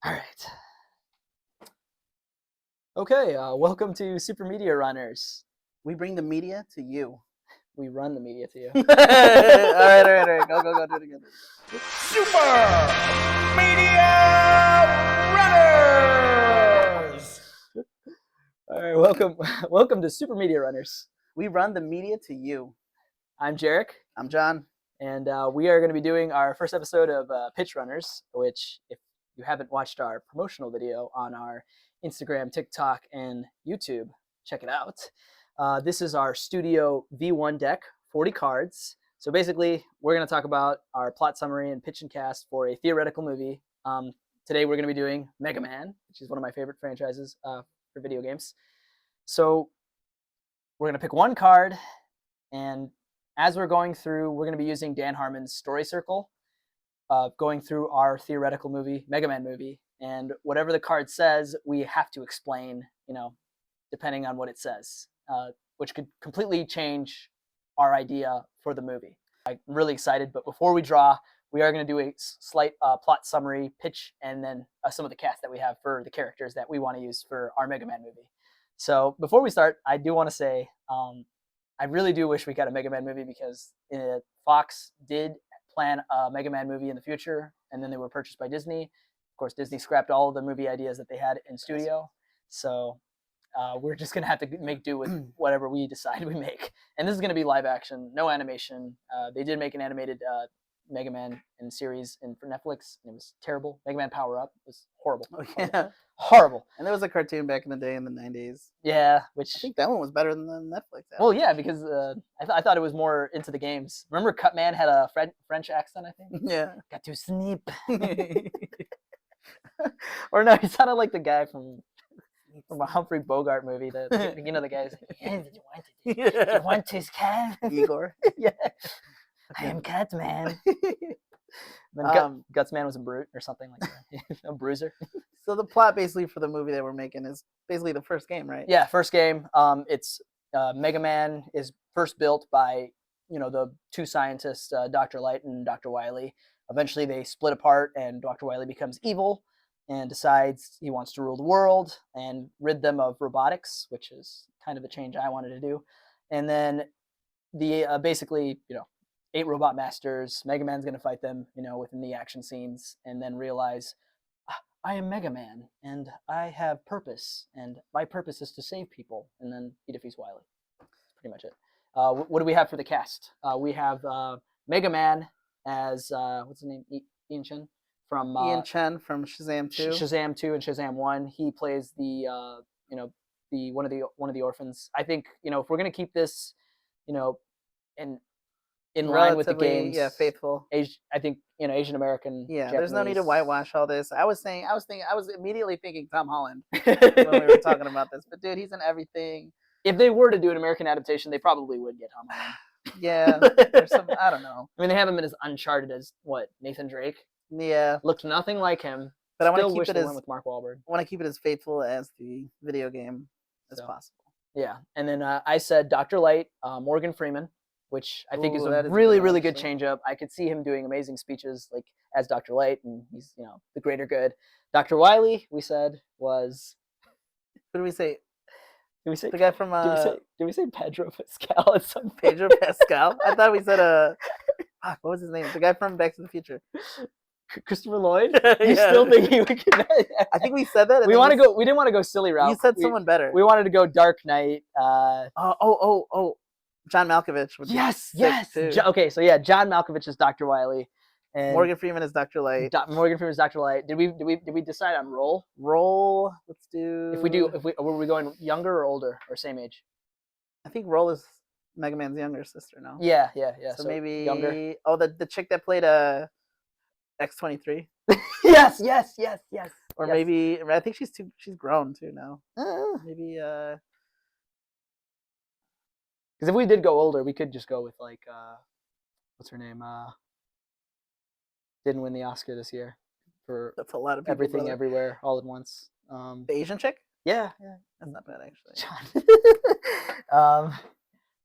All right. Okay, welcome to Super Media Runners. We bring the media to you. We run the media to you. all right. Go. Do it again. Super Media Runners! All right, welcome to Super Media Runners. We run the media to you. I'm Jarek. I'm John. And we are going to be doing our first episode of Pitch Runners, which, if you haven't watched our promotional video on our Instagram, TikTok, and YouTube, check it out. This is our Studio V1 deck, 40 cards. So basically, we're going to talk about our plot summary and pitch and cast for a theoretical movie. Today, we're going to be doing Mega Man, which is one of my favorite franchises for video games. So we're going to pick one card, and as we're going through, we're going to be using Dan Harmon's story circle, going through our theoretical movie, Mega Man movie. And whatever the card says, we have to explain, depending on what it says, which could completely change our idea for the movie. I'm really excited, but before we draw, we are going to do a slight plot summary, pitch, and then some of the cast that we have for the characters that we want to use for our Mega Man movie. So before we start, I do want to say, I really do wish we got a Mega Man movie because Fox did plan a Mega Man movie in the future, and then they were purchased by Disney. Of course, Disney scrapped all of the movie ideas that they had in studio. So we're just going to have to make do with whatever we decide we make. And this is going to be live action, no animation. They did make an animated Mega Man in series for Netflix, and it was terrible. Mega Man Power Up was horrible. Oh, yeah. Horrible. And there was a cartoon back in the day in the 90s. Yeah, which I think that one was better than the Netflix app. Well, yeah, because I thought it was more into the games. Remember Cutman had a French accent, I think? Yeah. Got to sleep. Or no, he sounded like the guy from a Humphrey Bogart movie. The guy's like, yeah, did you want his cat? Igor. Yeah. I am Catman. Then Gutsman was a brute or something like that. A bruiser. So the plot basically for the movie that we're making is basically the first game, right? Yeah, first game. It's Mega Man is first built by the two scientists, Dr. Light and Dr. Wily. Eventually, they split apart, and Dr. Wily becomes evil and decides he wants to rule the world and rid them of robotics, which is kind of a change I wanted to do. And then the basically, 8 robot masters. Mega Man's going to fight them, within the action scenes, and then realize, I am Mega Man, and I have purpose, and my purpose is to save people. And then he defeats Wily. That's pretty much it. What do we have for the cast? We have Mega Man as what's his name? Ian Chen from Ian Chen from Shazam 2. Shazam 2 and Shazam 1. He plays the one of the orphans. I think if we're gonna keep this, in line with the games, yeah, faithful. I think Asian American. Yeah, Japanese. There's no need to whitewash all this. I was immediately thinking Tom Holland when we were talking about this. But dude, he's in everything. If they were to do an American adaptation, they probably would get Tom Holland. Yeah, there's some. I don't know. I mean, they have him in as Uncharted as Nathan Drake. Yeah, looked nothing like him. But I want to keep it with Mark Wahlberg. I want to keep it as faithful as the video game as possible. Yeah, and then I said Dr. Light, Morgan Freeman, which I think is a really good change-up. I could see him doing amazing speeches like as Dr. Light, and he's the greater good. Dr. Wily, we said, was. What did we say? Did we say the guy from? Did we say Pedro Pascal at some point? Pedro Pascal. I thought we said what was his name? The guy from Back to the Future. Christopher Lloyd. You still thinking we could? I think we said that. We didn't want to go silly route. You said someone better. We wanted to go Dark Knight. John Malkovich. Yes. Okay, so yeah, John Malkovich is Dr. Wily, and Morgan Freeman is Dr. Light. Morgan Freeman is Dr. Light. Did we decide on role? Role. Let's do. Were we going younger or older or same age? I think Role is Mega Man's younger sister. No. Yeah. So maybe younger. Oh, the chick that played X-23. Yes. Or maybe I think she's grown too now. Maybe because if we did go older, we could just go with like what's her name? Didn't win the Oscar this year for that's a lot of people, Everything brother. Everywhere All at Once. The Asian chick? Yeah. That's not bad actually.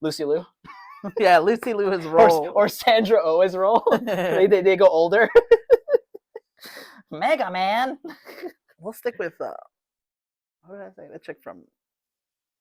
Lucy Liu. Yeah, Lucy Liu is Role. Or Sandra Oh is Role. they go older. Mega Man. We'll stick with what did I say? The chick from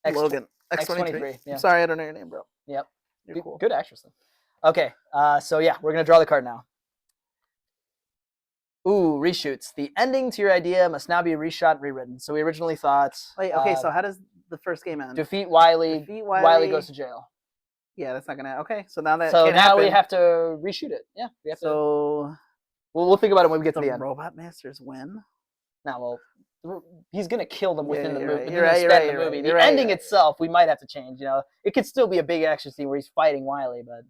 X- Logan. X-23. Yeah. I'm sorry, I don't know your name, bro. Yep. You're cool. Good actress. Okay. So yeah, we're gonna draw the card now. Ooh, reshoots. The ending to your idea must now be reshot and rewritten. So we originally thought. Wait, okay, so how does the first game end? Defeat Wily. Defeat Wily goes to jail. Yeah, that's not gonna. Okay, so now that So can't now happen. we have to reshoot it. Yeah, we have to. So We'll think about it when we get to the the end. Robot Masters win. Now, well, he's gonna kill them within the movie. You're right. The ending itself, we might have to change. You know, it could still be a big action scene where he's fighting Wily, but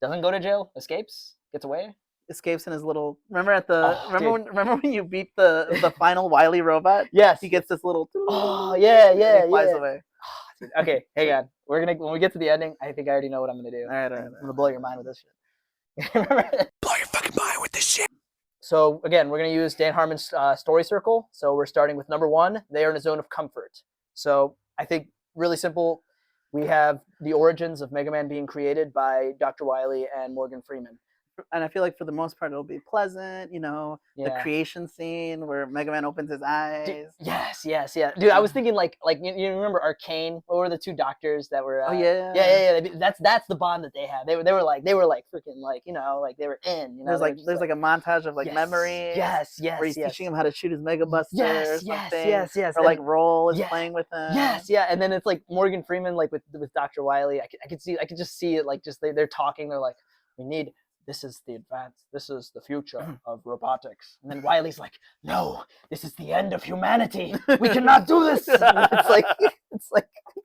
doesn't go to jail, escapes, gets away. Escapes in his little. Remember at the. Remember when you beat the final Wily robot? Yes. He gets this little. Oh yeah, and he flies away. Okay, hang on. When we get to the ending, I think I already know what I'm gonna do. All right. I'm gonna blow your mind with this shit. Blow your fucking mind with this shit. So again, we're gonna use Dan Harmon's story circle. So we're starting with number 1. They are in a zone of comfort. So I think really simple. We have the origins of Mega Man being created by Dr. Wily and Morgan Freeman. And I feel like for the most part it'll be pleasant, you know, the creation scene where Mega Man opens his eyes. Yes. Dude, I was thinking like you remember Arcane? What were the 2 doctors that were? Yeah. That's the bond that they had. They were like freaking like, you know, like they were in. You know, there's like a montage of like memories. Yes. Where he's teaching him how to shoot his Mega Buster. Yes. Or like Roll is playing with him. Yes. And then it's like Morgan Freeman like with Dr. Wily. I could just see it like just they're talking. They're like, this is the future of robotics. And then Wily's like, no, this is the end of humanity. We cannot do this. It's like,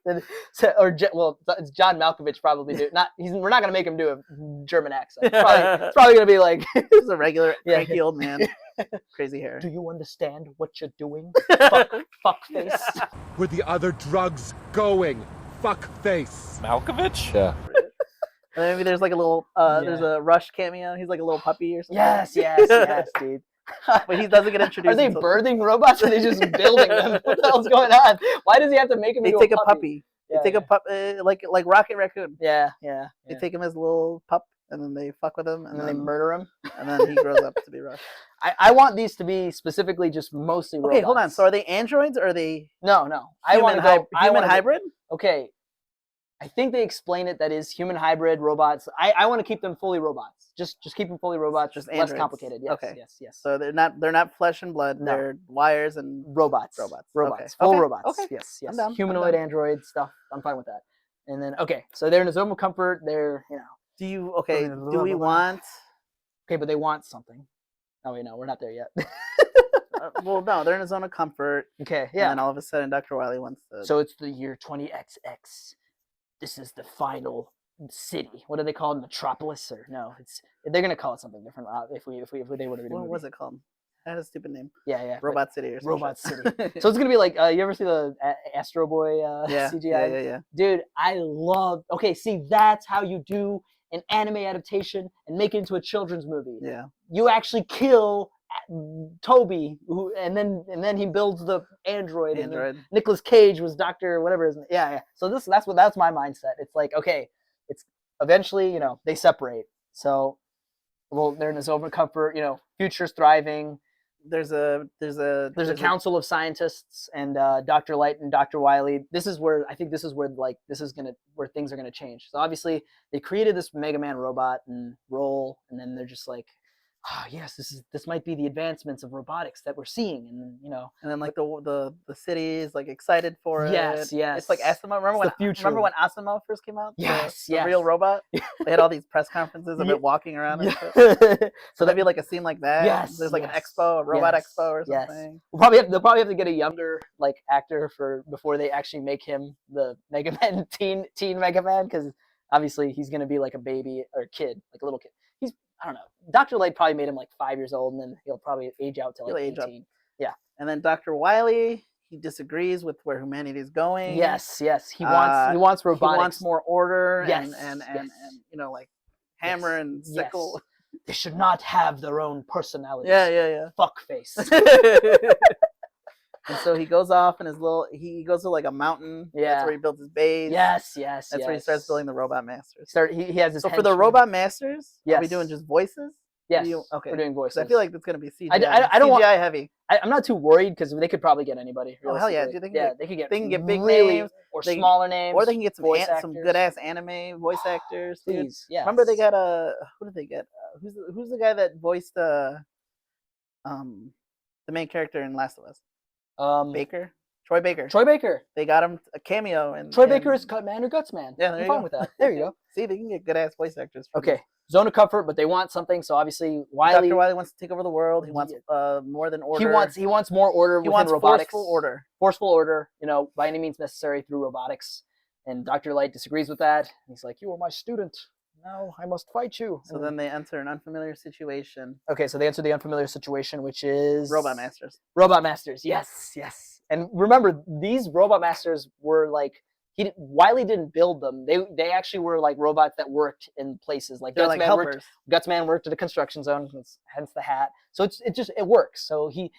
it's John Malkovich probably do. We're not gonna make him do a German accent. It's probably gonna be like, he's a regular cranky old man, crazy hair. Do you understand what you're doing? Fuck face. Where the other drugs going? Fuck face. Malkovich? Yeah. Maybe there's like a little, there's a Rush cameo. He's like a little puppy or something. Yes, dude. But he doesn't get introduced. Are they birthing robots or are they just building them? What the hell's going on? Why does he have to make him into a puppy? They take a pup, like Rocket Raccoon. Yeah. They take him as a little pup, and then they fuck with him, and then they murder him. And then he grows up to be Rush. I want these to be specifically just mostly robots. Okay, hold on. So are they androids or are they? No. Human hybrid? Okay. I think they explain it that is human hybrid robots. I want to keep them fully robots. Just keep them fully robots. Just less complicated. Yes, okay. Yes. So they're not flesh and blood. No. They're wires and robots. Okay. Full robots. Okay. Yes. I'm down. Humanoid android stuff. I'm fine with that. And then so they're in a zone of comfort. They're do we want? Okay, but they want something. Oh wait, no, we're not there yet. Well, no, they're in a zone of comfort. Okay, yeah. And then all of a sudden, Dr. Wily wants to. So it's the year 20XX. This is the final city. What do they call it? Metropolis? Or no? They're gonna call it something different. If they were to What was it called? That had a stupid name. Yeah. Robot City or something. Robot City. So it's gonna be like you ever see the Astro Boy CGI? Yeah. Dude, I love. Okay, see, that's how you do an anime adaptation and make it into a children's movie. Yeah. You actually kill Toby, and then he builds the android. And Nicolas Cage was Dr. whatever his name. Yeah. So that's my mindset. It's like, okay, it's eventually, they separate. So, they're in this over comfort, future's thriving. There's a council of scientists and Dr. Light and Dr. Wily. This is where things are gonna change. So obviously they created this Mega Man robot and Roll, and then they're just like, yes, this might be the advancements of robotics that we're seeing, and and then like the city is like excited for it. Yes. It's like Asimo. Remember when Asimo first came out? Yes. The real robot. They had all these press conferences of it walking around. And stuff. So that'd be like a scene like that. Yes. There's like an expo, a robot expo or something. Yes. They'll probably have to get a younger actor before they actually make him the Mega Man teen Mega Man, because obviously he's gonna be like a baby or kid, like a little kid. I don't know. Dr. Light probably made him like 5 years old, and then he'll probably age out to like 18. Yeah. And then Dr. Wily, he disagrees with where humanity is going. Yes. He wants robotics. He wants more order. Yes. And like hammer and sickle. Yes. They should not have their own personalities. Yeah. Fuck face. And so he goes off and he goes to like a mountain. Yeah. That's where he builds his base. Yes. That's where he starts building the Robot Masters. He has his for the Robot Masters, are we doing just voices? Yes, Okay. we're doing voices. I feel like it's gonna be CGI. I don't want CGI heavy. I'm not too worried because they could probably get anybody. Oh hell yeah, Realistically. dude! They could get big really, names or they- smaller names, or they can get some voice some actors. good ass anime voice actors. Dude. Please, yeah. Remember they got who did they get? Who's the guy that voiced the main character in Last of Us? Baker, Troy Baker. Troy Baker. They got him a cameo, and Troy Baker is Cut Man or Guts Man. Yeah, there I'm you fine go. with that. There you go. See, they can get good ass voice actors. Okay, zone of comfort, but they want something. So obviously, Wily. Dr. Wily wants to take over the world. He wants more than order. He wants more order. He wants robotics. forceful order. Forceful order. By any means necessary through robotics. And Dr. Light disagrees with that. He's like, "You are my student. Now I must fight you." So then they enter an unfamiliar situation. Okay, so they enter the unfamiliar situation, which is Robot Masters. Robot Masters, yes. And remember, these Robot Masters were like Wily didn't build them. They actually were like robots that worked in places like They're like helpers. Gutsman worked at a construction zone, hence the hat. So it works. So he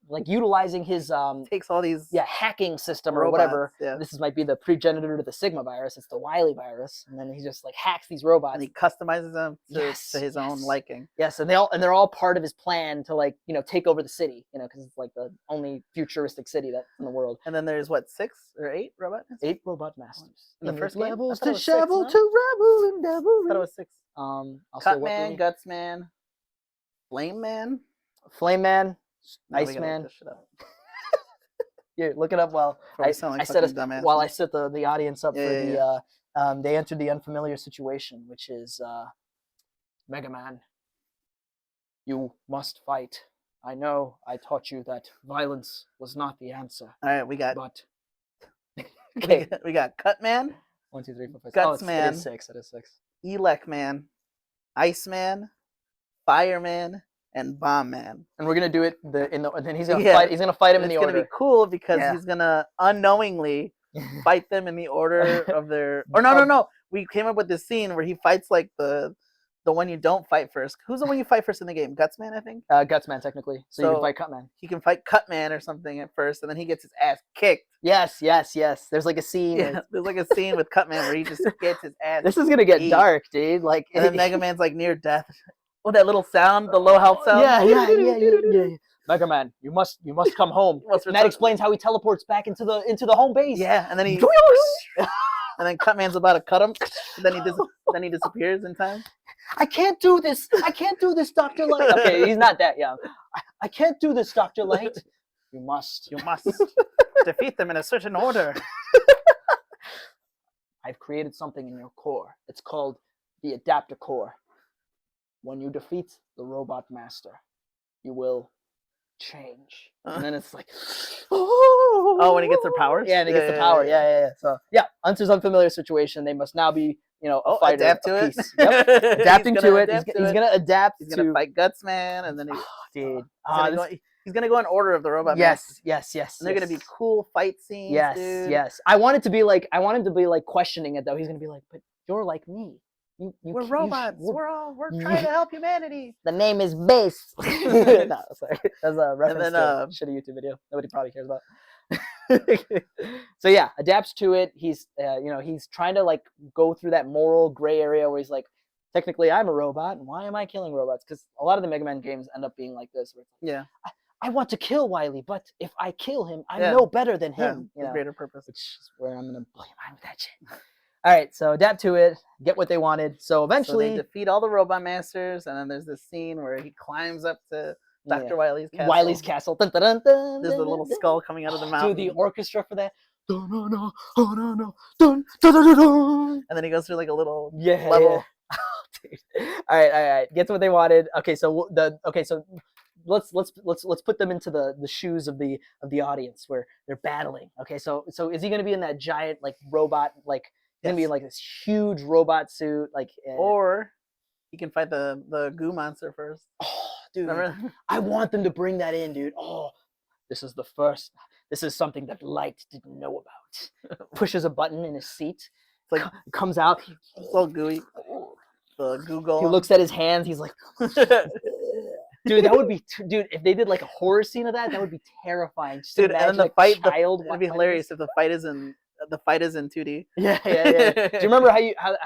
like utilizing his Takes all these hacking system or robots, whatever. yeah. This might be the progenitor to the Sigma virus. It's the Wily virus, and then he just like hacks these robots. and he customizes them to his own yes. liking. Yes, and they're all part of his plan to like take over the city. Because it's like the only futuristic city that's in the world. And then there's what, 6 or 8 robot masters? 8 robot masters. In the first game? levels I thought it to was 6, shovel no? to rebel and I devil. thought it was 6. I'll say what Cutman, movie? Gutsman, Flame Man. Flame Man, No, we Ice gotta Man. look this shit up. Yeah, look it up while Before we sound like I set fucking dumbasses. while I set the audience up Yeah, for yeah, the they entered the unfamiliar situation, which is Mega Man. You must fight. I know I taught you that violence was not the answer, All right, we got but okay. we got Cutman, 1, 2, 3, 4, 5. Guts It Man. is 6. It is 6. Elec Man, Iceman, Fireman, and Bomb Man. And we're gonna do it and then he's gonna Yeah. fight. He's gonna fight him in It's the gonna order. be cool because Yeah. he's gonna unknowingly fight them in the order of their. Or no. We came up with this scene where he fights like the one you don't fight first. Who's the one you fight first in the game? Gutsman, I think. Gutsman, technically. So you So- can fight Cutman. He can fight Cutman or something at first, and then he gets his ass kicked. Yes. There's like a scene. Yeah, there's like a scene with Cutman where he just gets his ass. This is gonna get Eat. dark, dude. Like, And then Mega Man's like near death. Oh, that little sound, the low health sound. Yeah. Mega Man, you must come home. Must And that return- explains how he teleports back into the home base. Yeah, and then he and then Cutman's about to cut him. And then he disappears in time. I can't do this, Dr. Light. Okay, he's not that young. I can't do this, Dr. Light. You must. You must defeat them in a certain order. I've created something in your core. It's called the adapter core. When you defeat the robot master, you will change. And then it's like, Oh, when he gets their powers? Yeah, and he gets the power. Yeah. So yeah, Hunter's unfamiliar situation. They must now be, a fighter. adapt to a it. piece. Yep. Adapting He's to gonna it. adapt He's to it. gonna adapt He's to. gonna fight Gutsman, and then Dude. he's gonna go in order of the robot. Yes. Masters. And they're gonna be cool fight scenes. Yes, dude. yes. I want him to be like questioning it though. He's gonna be like, but you're like me. We're robots. We're trying to help humanity. The name is Base. No, sorry. That's a reference then, to a shitty YouTube video. Nobody probably cares about. So yeah, adapts to it. He's he's trying to like go through that moral gray area where he's like, technically I'm a robot, and why am I killing robots? Because a lot of the Mega Man games end up being like this. Where it's like, Yeah. I want to kill Wily, but if I kill him, I'm Yeah. no better than Yeah. him. The greater purpose. Which is where I'm gonna blow your mind with that shit. All right, so adapt to it, get what they wanted. So eventually, So they defeat all the robot masters, and then there's this scene where he climbs up to Dr. Wily's castle. Wily's castle. Dun, dun, dun, dun, There's a dun, little dun. skull coming out of the mountain. Dude, the orchestra for that. Dun, dun, dun, dun, dun, dun, dun, dun, dun, dun. And then he goes through like a little Yeah. level. Dude. All right. Gets what they wanted. Okay, so let's put them into the shoes of the audience where they're battling. Okay, so is he gonna be in that giant like robot like? He's gonna be in like this huge robot suit, like. Or he can fight the goo monster first. Oh, dude, Remember? I want them to bring that in, dude. Oh, this is the first. This is something that Light didn't know about. Pushes a button in his seat. It's like Comes out. it's all gooey. The Google. He looks at his hands. He's like, dude, that would be, dude. If they did like a horror scene of that, that would be terrifying. Just Dude, and then imagine the a fight, child. it'd be fighting hilarious this. if the fight is in the fight is in 2D. Yeah. Do you remember how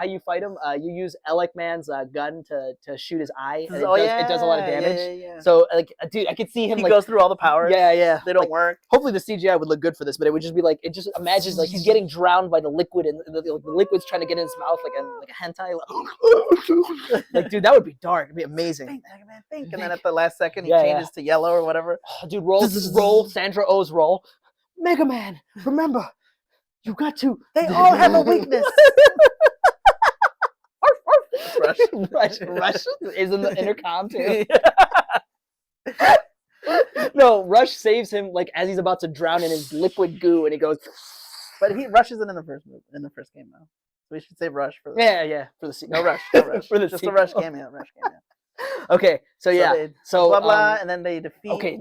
you fight him? You use Alec Man's gun to shoot his eye, and it does a lot of damage. Yeah. So like, dude, I could see him He like goes through all the powers. Yeah. They don't like, work. Hopefully the CGI would look good for this, but it would just be like imagine like he's getting drowned by the liquid and the liquid's trying to get in his mouth like a hentai. Like, dude, that would be dark. It'd be amazing. Think, Mega Man, think. And then at the last second, he Yeah, changes to yellow or whatever. Oh, dude, roll. Sandra O's roll. Mega Man, remember, you got to. They all have a weakness. Rush is in the intercom too. No, Rush saves him like as he's about to drown in his liquid goo, and he goes. But Rush isn't in the first game though. So we should save Rush for the for the no Rush for the just sequel. a Rush cameo. Okay, so yeah, so blah blah, and then they defeat. Okay,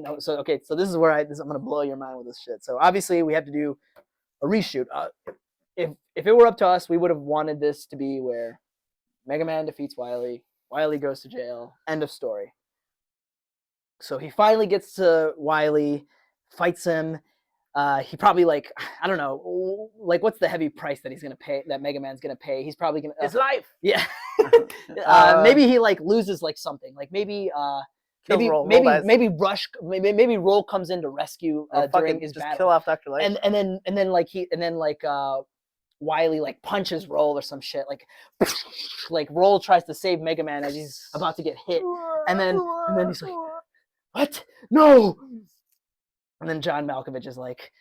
so this is where I'm gonna blow your mind with this shit. So obviously we have to do a reshoot. If it were up to us, we would have wanted this to be where Mega Man defeats Wily, Wily goes to jail, end of story. So he finally gets to Wily, fights him. He probably like I don't know, like what's the heavy price that he's gonna pay? That Mega Man's gonna pay? He's probably gonna his life. Yeah. Maybe he like loses like something. Like maybe maybe Roll comes in to rescue during his battle. Kill off Dr. Light. And then Wily like punches Roll or some shit. Like Roll tries to save Mega Man as he's about to get hit, and then he's like, "What? No!" And then John Malkovich is like,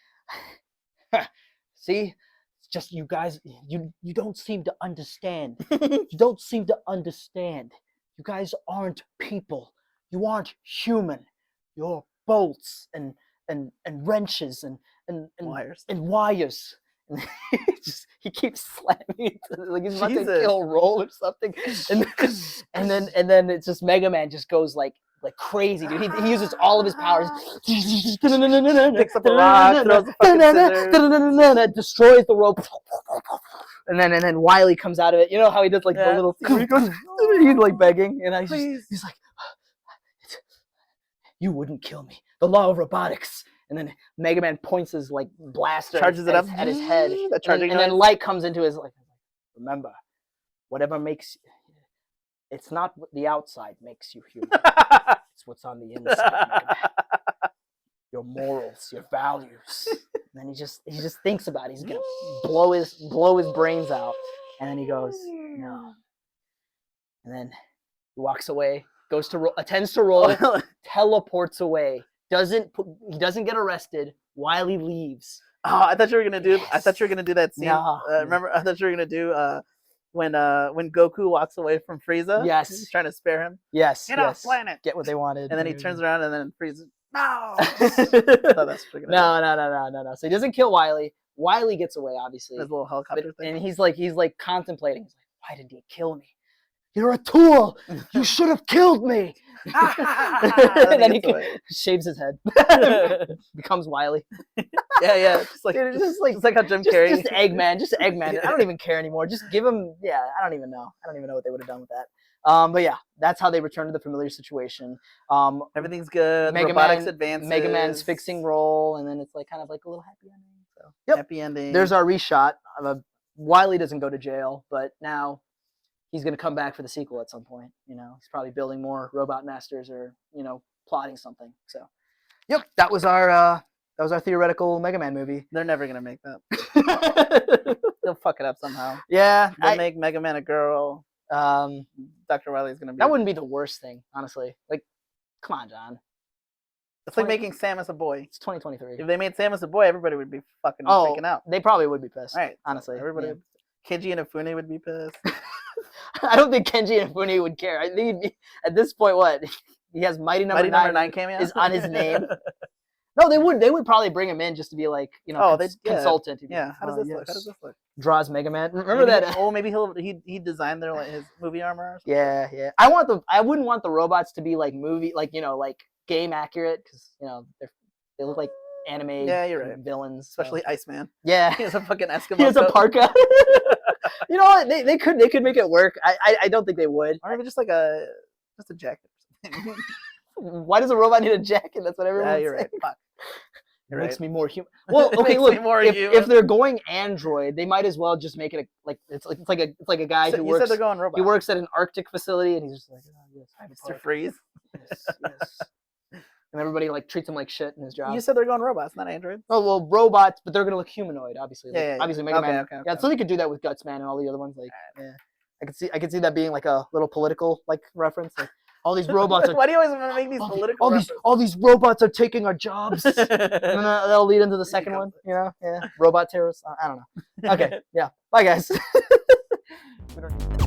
"See, it's just you guys. You don't seem to understand. You don't seem to understand. You guys aren't people. You aren't human. You're bolts and wrenches and wires. And wires." And he keeps slamming like he's about to Jesus. kill Roll or something, and then it's just Mega Man just goes like crazy, dude. He uses all of his powers. Picks up a rock, throws the fucking scissors. Destroys the rope, and then Wily comes out of it. You know how he does like the little thing where he goes, he's like begging, and he's like, "You wouldn't kill me. The law of robotics." And then Mega Man points his like blaster charges it up at his head, and then light comes into his like. Remember, whatever makes it's not what the outside makes you human. It's what's on the inside, Mega Man. Your morals, your values. And then he just thinks about it. He's gonna blow his brains out, and then he goes no. And then he walks away, goes to attends to Roll, teleports away. He doesn't get arrested. Wily leaves. Oh, I thought you were gonna do. Yes. I thought you were gonna do that scene. No. Remember, I thought you were gonna do when Goku walks away from Frieza. Yes. He's trying to spare him. Yes. Get off planet. Get what they wanted. And then he turns around and then Frieza. No. No. So he doesn't kill Wily. Wily gets away, obviously. His little helicopter thing. And he's like contemplating. He's like, why didn't he kill me? You're a tool. You should have killed me. And then he shaves his head. Becomes Wily. Yeah. Just like it's like how Jim Carrey. Just Eggman. I don't even care anymore. Just give him. Yeah, I don't even know what they would have done with that. But yeah, that's how they return to the familiar situation. Everything's good. Mega Robotics Man, advances. Mega Man's fixing Roll, and then it's like kind of like a little happy ending. So yep. Happy ending. There's our reshot. Wily doesn't go to jail, but now he's going to come back for the sequel at some point. You know, he's probably building more robot masters or plotting something. So, yep, that was our theoretical Mega Man movie. They're never gonna make that. They'll fuck it up somehow. Yeah, They'll make Mega Man a girl. Dr. Wily's gonna be. That wouldn't be the worst thing, honestly. Like, come on, John. It's like making Samus a boy. It's 2023. If they made Samus a boy, everybody would be fucking freaking out. They probably would be pissed. Right. Honestly, everybody. Yeah. Kenji and Ifune would be pissed. I don't think Kenji and Ifune would care. I think at this point, what he has Mighty Number 9 cameo is on his name. No, they would probably bring him in just to be like consultant. Yeah. How does this look? Draws Mega Man. Remember that? Maybe he designed his movie armor. Or something. Yeah. I wouldn't want the robots to be like like game accurate because they look like anime. Yeah, you're right. Villains, especially Iceman. Yeah, he has a fucking Eskimo. He has a parka. You know what? They could make it work. I don't think they would. Or maybe just a jacket or something. Why does a robot need a jacket? That's what everyone's saying. You're right. Fuck. It You're makes right. me more human. Well, It okay, makes look. me more If human. they're going android, they might as well just make it it's like a guy So who you said works. they're going robot. He works at an Arctic facility, and he's just like, oh, yes, I have a Mr. part. Freeze. Yes, yes. And everybody like treats him like shit in his job. You said they're going robots, not androids. Oh well, robots, but they're gonna look humanoid, obviously. Like, Yeah. obviously, Mega Man. Okay. Yeah, so they could do that with Guts Man and all the other ones. Like, yeah, I could see that being like a little political like reference. Like, all these robots are Why do you always want to make these political all these robots are taking our jobs. And references? then that'll lead into the second one. You know, yeah, robot terrorists. I don't know. Okay, yeah. Bye, guys. We don't need-